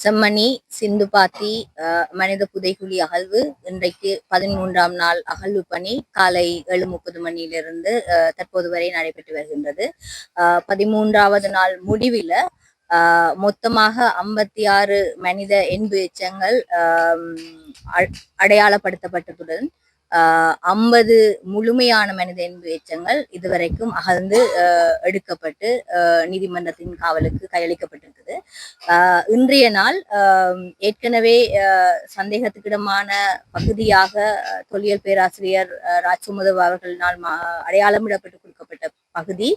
செம்மணி சிந்துபாத்தி மனித புதைகுழி அகழ்வு இன்றைக்கு 13ஆம் நாள் அகழ்வு பணி காலை 7:30 மணியிலிருந்து தற்போது வரை நடைபெற்று வருகின்றது. 13வது நாள் முடிவில் மொத்தமாக 56 மனித என்பு எச்சங்கள் அடையாளப்படுத்தப்பட்டதுடன் 50 முழுமையான மனித என்பு எச்சங்கள் இதுவரைக்கும் அகழ்ந்து எடுக்கப்பட்டு நீதிமன்றத்தின் காவலுக்கு கையளிக்கப்பட்டிருக்குது. இன்றைய நாள் ஏற்கனவே சந்தேகத்துக்கிடமான பகுதியாக தொல்லியல் பேராசிரியர் ராஜ்சுமதவ் அவர்களினால் அடையாளமிடப்பட்டு கொடுக்கப்பட்ட பகுதி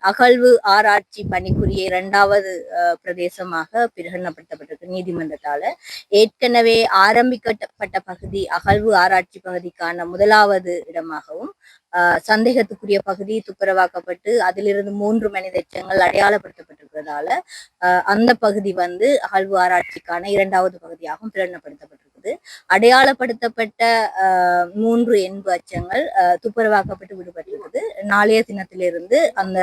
அகழ்வு ஆராய்ச்சி பணிக்குரிய 2வது பிரதேசமாக பிரகடனப்படுத்தப்பட்டிருக்கு நீதிமன்றத்தால. ஏற்கனவே ஆரம்பிக்கப்பட்ட பகுதி அகழ்வு ஆராய்ச்சி பகுதிக்கான 1வது இடமாகவும் சந்தேகத்துக்குரிய பகுதி துப்புரவாக்கப்பட்டு அதிலிருந்து 3 மனித எச்சங்கள் அடையாளப்படுத்தப்பட்டிருக்கிறதால அந்த பகுதி அகழ்வு ஆராய்ச்சிக்கான 2வது பகுதியாகவும் பிரகடனப்படுத்தப்பட்டிருக்குது. அடையாளப்படுத்தப்பட்ட 3 என்பு அச்சங்கள் துப்புரவாக்கப்பட்டு விடுபட்டிருக்குது. நாளைய தினத்திலிருந்து அந்த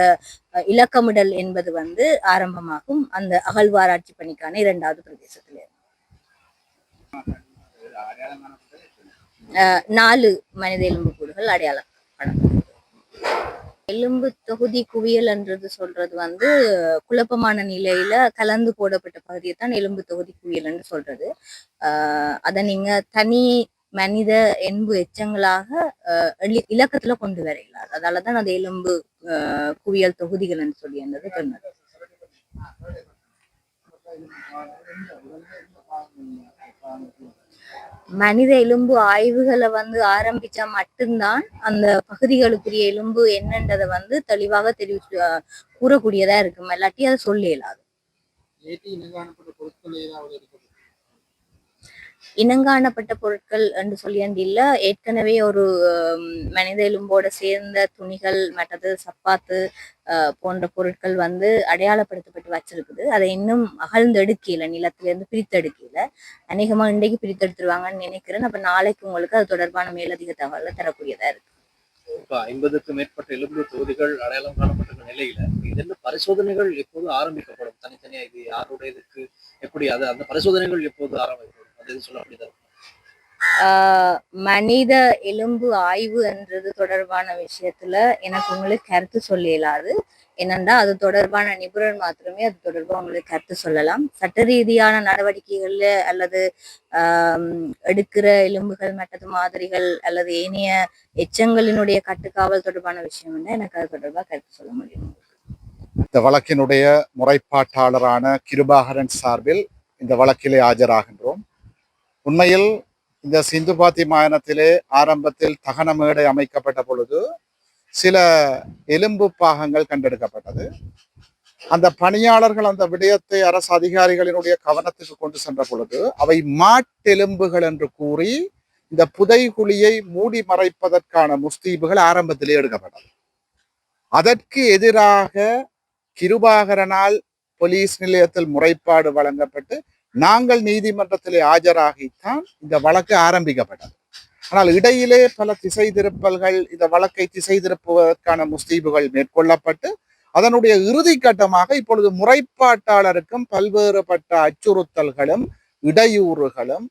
இலக்கமிடல் என்பது ஆரம்பமாகும் அந்த அகழ்வு ஆராய்ச்சி பணிக்கான 2வது பிரதேசத்திலிருந்து. 4 மனித எலும்புக்கூடுகள் அடையாளம். எலும்பு தொகுதி குவியல் என்றது சொல்றது குழப்பமான நிலையில கலந்து போடப்பட்ட பகுதியை தான் எலும்பு தொகுதி குவியல் என்று சொல்றது. அதை நீங்க தனி மனித என்பு எச்சங்களாக இலக்கத்துல கொண்டு வரையில அதாலதான் அது எலும்பு குவியல் தொகுதிகள் என்று சொல்லி என்றது சொன்னது. மனித எலும்பு ஆய்வுகளை ஆரம்பிச்சா மட்டும்தான் அந்த பகுதிகளுக்குரிய எலும்பு என்னன்றதை தெளிவாக கூறக்கூடியதா இருக்கும். இல்லாட்டி அதை சொல்ல இயலாது. இனங்காணப்பட்ட பொருட்கள் என்று சொல்லியண்டில்ல ஏற்கனவே ஒரு மனித எலும்போட சேர்ந்த துணிகள் மற்றது சப்பாத்து போன்ற பொருட்கள் அடையாளப்படுத்தப்பட்டு வச்சிருக்குது. அதை இன்னும் அகழ்ந்தெடுக்கல, நிலத்திலிருந்து பிரித்தெடுக்கல. அநேகமா இன்றைக்கு பிரித்தெடுத்துருவாங்கன்னு நினைக்கிறேன். அப்ப நாளைக்கு உங்களுக்கு அது தொடர்பான மேலதிக தகவலை தரக்கூடியதா இருக்கு. 50க்கும் மேற்பட்ட எலும்பு தொகுதிகள் அடையாளம் காணப்பட்ட நிலையில இதெல்லாம் பரிசோதனைகள் எப்போது ஆரம்பிக்கப்படும்? தனித்தனியா இது யாருடைய இதுக்கு எப்படி அந்த பரிசோதனைகள் எப்போது ஆரம்பிக்கப்படும்? அது சொல்லக்கூடியதா? மனித எலும்பு ஆய்வு என்றது தொடர்பான விஷயத்துல எனக்கு உங்களுக்கு கருத்து சொல்ல இயலாது. என்னண்டா அது தொடர்பான நிபுணர் மாத்திரமே அது தொடர்பாக உங்களுக்கு கருத்து சொல்லலாம். சட்ட ரீதியான நடவடிக்கைகள்ல அல்லது எடுக்கிற எலும்புகள் மற்றது மாதிரிகள் அல்லது ஏனைய எச்சங்களினுடைய கட்டுக்காவல் தொடர்பான விஷயம் எனக்கு அது தொடர்பாக கருத்து சொல்ல முடியும். இந்த வழக்கினுடைய முறைப்பாட்டாளரான கிருபாகரன் சார்பில் இந்த வழக்கிலே ஆஜராகின்றோம். உண்மையில் இந்த சிந்துபாத்தி மாகாணத்திலே ஆரம்பத்தில் தகன மேடை அமைக்கப்பட்ட பொழுது சில எலும்பு பாகங்கள் கண்டெடுக்கப்பட்டது. அந்த பணியாளர்கள் அந்த விடயத்தை அரசு அதிகாரிகளினுடைய கவனத்துக்கு கொண்டு சென்ற பொழுது அவை மாட்டெலும்புகள் என்று கூறி இந்த புதைகுழியை மூடி மறைப்பதற்கான முஸ்தீபுகள் ஆரம்பத்திலே எடுக்கப்பட்டது. அதற்கு எதிராக கிருபாகரனால் போலீஸ் நிலையத்தில் முறைப்பாடு வழங்கப்பட்டு நாங்கள் நீதிமன்றத்திலே ஆஜராகித்தான் இந்த வழக்கு ஆரம்பிக்கப்பட்டது. ஆனால் இடையிலே பல திசை திருப்பல்கள், இந்த வழக்கை திசை திருப்புவதற்கான முஸ்தீபுகள் மேற்கொள்ளப்பட்டு அதனுடைய இறுதி கட்டமாக இப்பொழுது முறைப்பாட்டாளருக்கும் பல்வேறுபட்ட அச்சுறுத்தல்களும் இடையூறுகளும்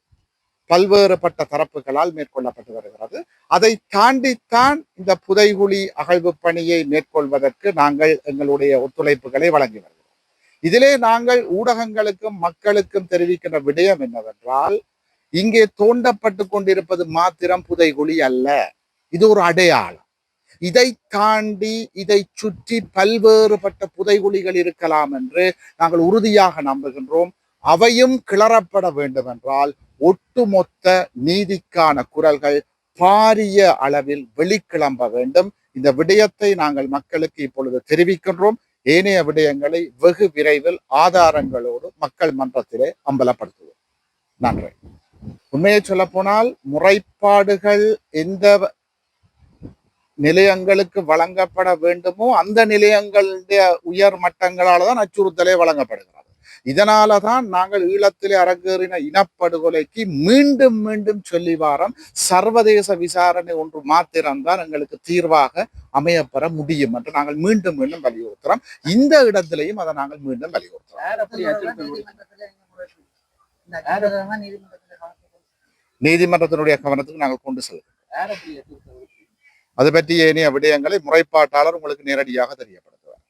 பல்வேறுபட்ட தரப்புகளால் மேற்கொள்ளப்பட்டு வருகிறது. அதை தாண்டித்தான் இந்த புதைகுழி அகழ்வு பணியை மேற்கொள்வதற்கு நாங்கள் எங்களுடைய ஒத்துழைப்புகளை வழங்கி வருகிறோம். இதிலே நாங்கள் ஊடகங்களுக்கும் மக்களுக்கும் தெரிவிக்கின்ற விடயம் என்னவென்றால், இங்கே தோண்டப்பட்டு கொண்டிருப்பது மாத்திரம் புதைகுழி அல்ல, இது ஒரு அடையாளம். இதை தாண்டி இதை சுற்றி பல்வேறுபட்ட புதைகுழிகள் இருக்கலாம் என்று நாங்கள் உறுதியாக நம்புகின்றோம். அவையும் கிளறப்பட வேண்டும் என்றால் ஒட்டுமொத்த நீதிக்கான குரல்கள் பாரிய அளவில் வெளிக்கிளம்ப வேண்டும். இந்த விடயத்தை நாங்கள் மக்களுக்கு இப்பொழுது தெரிவிக்கின்றோம். ஏனைய விடயங்களை வெகு விரைவில் ஆதாரங்களோடு மக்கள் மன்றத்திலே அம்பலப்படுத்துவோம். நன்றி. உண்மையை சொல்ல போனால் முறைப்பாடுகள் எந்த நிலையங்களுக்கு வழங்கப்பட வேண்டுமோ அந்த நிலையங்களுடைய உயர் மட்டங்களால் தான் அச்சுறுத்தலே வழங்கப்படுகிறது. இதனால தான் நாங்கள் ஈழத்திலே அரங்கேறின இனப்படுகொலைக்கு மீண்டும் மீண்டும் சொல்லி வாரம் சர்வதேச விசாரணை ஒன்று மாத்திரம்தான் எங்களுக்கு தீர்வாக அமையப்பெற முடியும் என்று நாங்கள் மீண்டும் மீண்டும் வலியுறுத்துறோம். இந்த இடத்திலையும் அதை நாங்கள் மீண்டும் வலியுறுத்துறோம். நீதிமன்றத்தினுடைய கவனத்துக்கு நாங்கள் கொண்டு செல்கிறோம். அது பற்றி ஏனைய விடயங்களை முறைப்பாட்டாளர் உங்களுக்கு நேரடியாக தெரியப்படுத்துவார்.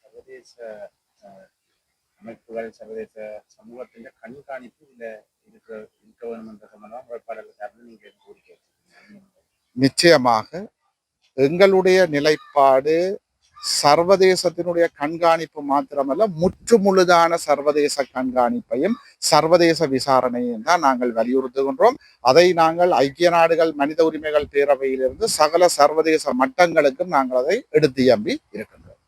சர்வதேச அமைப்புகள் சர்வதேச சமூகத்தின் கண்காணிப்பு இருக்க வேண்டும் என்ற சம்பந்தமாக முறைப்பாடுகள் நீங்க கோரிக்கை. நிச்சயமாக எங்களுடைய நிலைப்பாடு சர்வதேசத்தினுடைய கண்காணிப்பு மாத்திரமல்ல, முற்றுமுழுதான சர்வதேச கண்காணிப்பையும் சர்வதேச விசாரணையும் தான் நாங்கள் வலியுறுத்துகின்றோம். அதை நாங்கள் ஐக்கிய நாடுகள் மனித உரிமைகள் பேரவையிலிருந்து சகல சர்வதேச மட்டங்களுக்கும் நாங்கள் அதை எடுத்து எம்பி இருக்கின்றோம்.